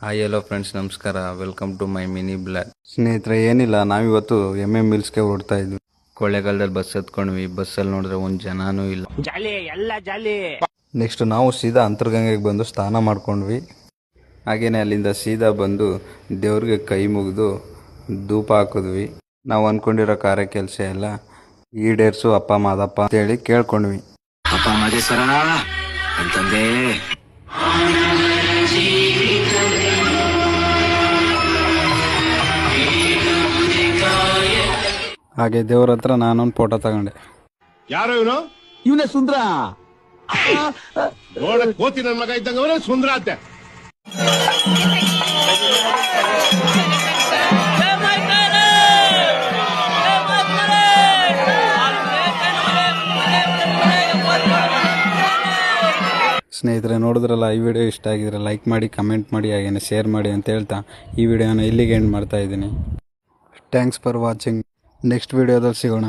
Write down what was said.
Hi hello friends, ನಮಸ್ಕಾರ. Welcome to my mini blog. ಸ್ನೇಹಿತರೆ, ಏನಿಲ್ಲ, ನಾವಿವತ್ತು ಮಿಲ್ಸ್ಗೆ ಹೊರಡ್ತಾ ಇದ್ವಿ. ಕೊಳ್ಳೇಗಾಲದಲ್ಲಿ ಬಸ್ ಹತ್ಕೊಂಡ್ವಿ. ಬಸ್ಸಲ್ಲಿ ನೋಡಿದ್ರೆ ಒಂದು ಜನನೂ ಇಲ್ಲ. ಜಾಲಿ. ನೆಕ್ಸ್ಟ್ ನಾವು ಸೀದಾ ಅಂತರ್ಗಂಗೆಗೆ ಬಂದು ಸ್ನಾನ ಮಾಡ್ಕೊಂಡ್ವಿ. ಹಾಗೇನೆ ಅಲ್ಲಿಂದ ಸೀದಾ ಬಂದು ದೇವ್ರಿಗೆ ಕೈ ಮುಗಿದು ಧೂಪ ಹಾಕಿದ್ವಿ. ನಾವು ಅಂದ್ಕೊಂಡಿರೋ ಕಾರ್ಯ ಕೆಲಸ ಎಲ್ಲ ಈಡೇರ್ಸು ಅಪ್ಪ ಮಾದಪ್ಪ ಅಂತೇಳಿ ಕೇಳ್ಕೊಂಡ್ವಿ. ಅಪ್ಪ ಮಾದೇಶ್ವರ ಅಂತಂದೆ. ಹಾಗೆ ದೇವ್ರ ಹತ್ರ ನಾನೊಂದು ಫೋಟೋ ತಗೊಂಡೆ. ಯಾರೋ ಇವನೇ ಸುಂದ್ರ. ನೋಡಕ್ ಕೋತಿ ನನ್ನ ಮಗ ಇದ್ದಂಗ ಅವನೇ ಸುಂದ್ರ ಅಂತೆ. ಸ್ನೇಹಿತರೆ, ನೋಡಿದ್ರಲ್ಲ, ಈ ವಿಡಿಯೋ ಇಷ್ಟ ಆಗಿದ್ರೆ ಲೈಕ್ ಮಾಡಿ, ಕಮೆಂಟ್ ಮಾಡಿ, ಹಾಗೇನೆ ಶೇರ್ ಮಾಡಿ ಅಂತ ಹೇಳ್ತಾ ಈ ವಿಡಿಯೋನ ಇಲ್ಲಿಗೆ ಎಂಡ್ ಮಾಡ್ತಾ ಇದ್ದೀನಿ. Thanks for watching. ನೆಕ್ಸ್ಟ್ ವಿಡಿಯೋದಲ್ಲಿ ಸಿಗೋಣ.